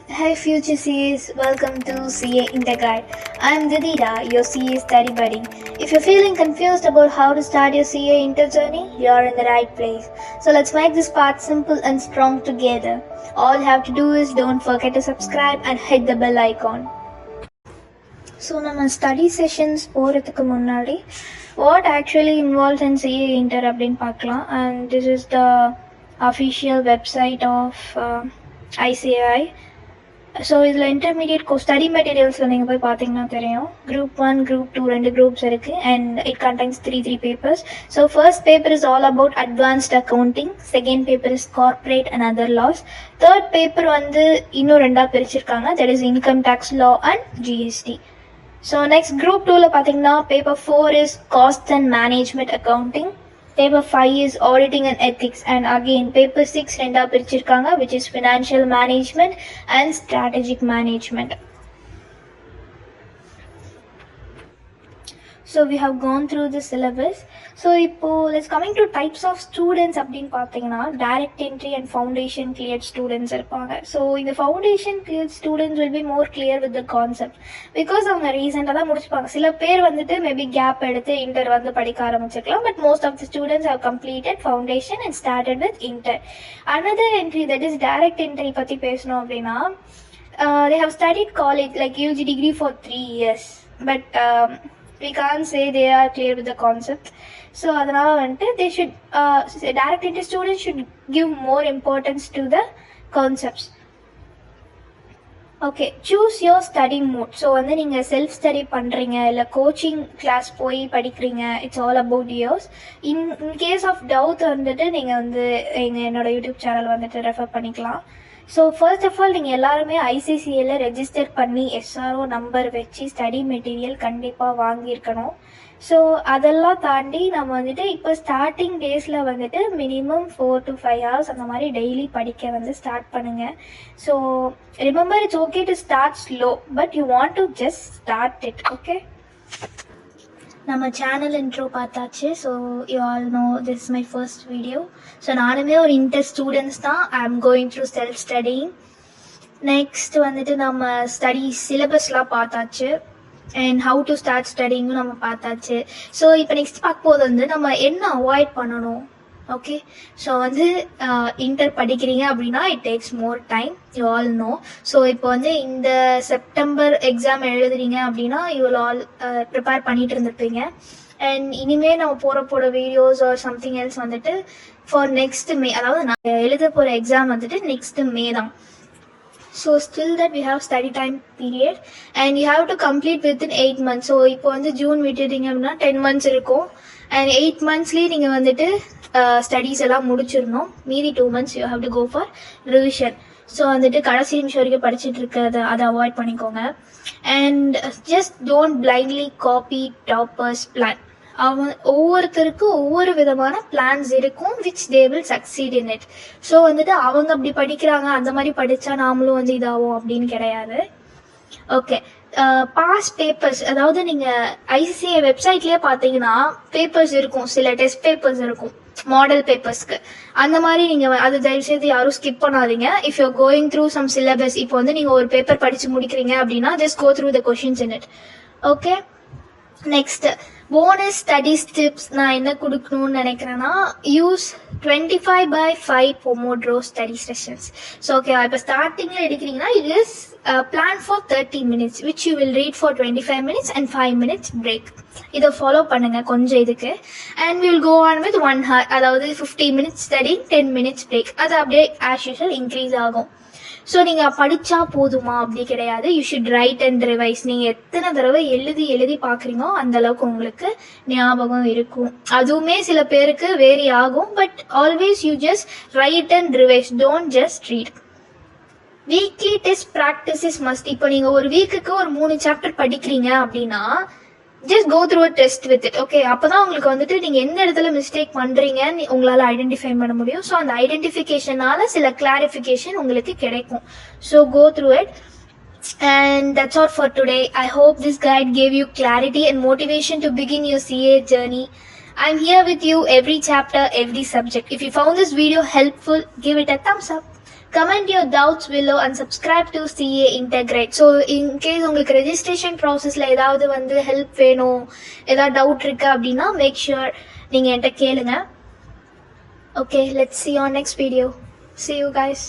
Hi future CAs, welcome to CA Interguide. I'm Didira, your CA study buddy. If you're feeling confused about how to start your CA inter journey, you're in the right place. So let's make this part simple and strong together. All you have to do is don't forget to subscribe and hit the bell icon. So நம்ம study sessions போகிறதுக்கு முன்னாடி what actually involved in CA Inter அப்படின்னு பார்க்கலாம். And this is the official website of ICAI. So இதில் intermediate study மெட்டீரியல்ஸில் நீங்கள் போய் பார்த்தீங்கன்னா தெரியும். Group 1, Group 2 ரெண்டு குரூப்ஸ் இருக்குது and it contains three papers. So first paper is all about advanced accounting, second paper is corporate and other laws, third paper வந்து இன்னும் ரெண்டாக பிரிச்சிருக்காங்க, that is income tax law and GST. So next group 2ல பார்த்தீங்கன்னா paper 4 is cost and management accounting, paper 5 is auditing and ethics, and again paper 6 ரெண்டா பிரிச்சிருக்காங்க, which is financial management and strategic management. So we have gone through the syllabus. So இப்போ let's coming to types of students அப்படின்னு பார்த்தீங்கன்னா direct entry and foundation cleared students இருப்பாங்க. So இந்த foundation cleared students will be more clear with the concept because அவங்க ரீசெண்டாக தான் முடிச்சுப்பாங்க. சில பேர் வந்துட்டு மேபி கேப் எடுத்து இன்டர் வந்து படிக்க ஆரம்பிச்சிருக்கலாம், but most of the students have completed foundation and started with inter. Another entry, that is direct entry பற்றி பேசணும் அப்படின்னா they have studied college like UG degree for 3 years, but we can't say they are clear with the concept. So அதனால வந்துட்டு they should direct entry students should give more importance to the concepts. Okay, choose your study mode. So வந்து நீங்கள் self study பண்ணுறீங்க இல்லை coaching class போய் படிக்கிறீங்க, it's all about yours. In case of doubt வந்துட்டு நீங்கள் வந்து என்னோட யூடியூப் சேனல் வந்துட்டு ரெஃபர் பண்ணிக்கலாம். ஸோ ஃபர்ஸ்ட் ஆஃப் ஆல் நீங்கள் எல்லாருமே ஐசிசிஐல ரெஜிஸ்டர் பண்ணி எஸ்ஆர்ஓ நம்பர் வச்சு ஸ்டடி மெட்டீரியல் கண்டிப்பாக வாங்கியிருக்கணும். ஸோ அதெல்லாம் தாண்டி நம்ம வந்துட்டு இப்போ ஸ்டார்டிங் டேஸில் வந்துட்டு மினிமம் 4 to 5 hours அந்த மாதிரி டெய்லி படிக்க வந்து ஸ்டார்ட் பண்ணுங்கள். So remember it's okay to start slow, but you want to just start it. Okay, நம்ம சேனல் இன்ட்ரோ பார்த்தாச்சு. So you all know this is my first video. So நானுமே ஒரு inter students தான். I am going through self studying. Next வந்துட்டு நம்ம study சிலபஸ்லாம் பார்த்தாச்சு and how to start ஸ்டடிங்கும் நம்ம பார்த்தாச்சு. ஸோ இப்போ நெக்ஸ்ட் பார்க்க போது வந்து நம்ம என்ன அவாய்ட் பண்ணணும். ஓகே, ஸோ வந்து இன்டர் படிக்கிறீங்க அப்படின்னா it takes more time, you all know. So இப்போ வந்து இந்த செப்டம்பர் எக்ஸாம் எழுதுறீங்க அப்படின்னா யூ வில் ஆல் ப்ரிப்பேர் பண்ணிட்டு இருந்திருப்பீங்க. அண்ட் இனிமேல் நம்ம போகிற வீடியோஸ் ஆர் சம்திங் எல்ஸ் வந்துட்டு ஃபார் நெக்ஸ்ட் மே, அதாவது நான் எழுத போகிற எக்ஸாம் வந்துட்டு நெக்ஸ்ட் மே தான். So still that we have study time period and you have to complete within 8 months. So இப்போ வந்து ஜூன் விட்டுட்டீங்க அப்படின்னா 10 months இருக்கும் and 8 monthsலேயே நீங்கள் வந்துட்டு ஸ்டடீஸ் எல்லாம் முடிச்சிடணும். மீதி 2 months you have to go for revision. So வந்துட்டு கடைசி நிமிஷம் வரைக்கும் படிச்சுட்டு இருக்கிறத அதை அவாய்ட் பண்ணிக்கோங்க. And just don't blindly copy toppers plan. ஒவ்வொருத்தருக்கும் ஒவ்வொரு விதமான பிளான்ஸ் இருக்கும் which they will succeed in it. So வந்துட்டு அவங்க அப்படி படிக்கிறாங்க, அந்த மாதிரி படித்தா நாமளும் வந்து இதாகும் அப்படின்னு கிடையாது. ஓகே, பாஸ் பேப்பர்ஸ், அதாவது நீங்கள் ஐசிசிஐ வெப்சைட்லேயே பார்த்தீங்கன்னா பேப்பர்ஸ் இருக்கும், சில டெஸ்ட் பேப்பர்ஸ் இருக்கும் மாடல் பேப்பர்ஸ்க்கு. அந்த மாதிரி நீங்கள் அது தயவுசெய்து யாரும் ஸ்கிப் பண்ணாதீங்க. If you going through some syllabus, இப்போ வந்து நீங்கள் ஒரு பேப்பர் படித்து முடிக்கிறீங்க அப்படின்னா just go through the questions in it. Okay, next bonus studies tips நான் என்ன கொடுக்கணும்னு நினைக்கிறேன்னா, use 25/5 pomodoro study sessions. So okay, இப்போ ஸ்டார்டிங்கில் எடுக்கிறீங்கன்னா it is plan for 30 minutes which you will read for 25 minutes and 5 minutes break. இதை follow பண்ணுங்க கொஞ்சம் இதுக்கு. And we will go on with 1 hour, அதாவது 50 minutes studying, 10 minutes break. அது அப்படியே ஆஸ் யூஷுவல் இன்க்ரீஸ் ஆகும். ஸோ நீங்கள் படித்தா போதுமா அப்படி கிடையாது, you should right and revise. நீங்கள் எத்தனை தடவை எழுதி பார்க்குறீங்களோ அந்த அளவுக்கு உங்களுக்கு ஞாபகம் இருக்கும். அதுவுமே சில பேருக்கு வேரி ஆகும், but always you just write and revise, don't just read. Weekly test practice is must. இப்போ நீங்கள் ஒரு வீக்குக்கு ஒரு 3 சாப்டர் படிக்கிறீங்க அப்படின்னா just go through a test with it. Okay, அப்போதான் உங்களுக்கு வந்துட்டு நீங்கள் எந்த இடத்துல மிஸ்டேக் பண்ணுறீங்கன்னு உங்களால் ஐடென்டிஃபை பண்ண முடியும். ஸோ அந்த ஐடென்டிஃபிகேஷனால சில கிளாரிஃபிகேஷன் உங்களுக்கு கிடைக்கும். So go through it. And that's all for today. I hope this guide gave you clarity and motivation to begin your CA journey. I'm here with you every chapter, every subject. If you found this video helpful, give it a thumbs up. comment your doubts below and subscribe to CA Integrate. So in case உங்களுக்கு registration ப்ராசஸில் ஏதாவது வந்து help வேணும், ஏதாவது doubt இருக்குது அப்படின்னா make sure நீங்கள் என்கிட்ட கேளுங்க. Okay, let's see you on next video. See you guys.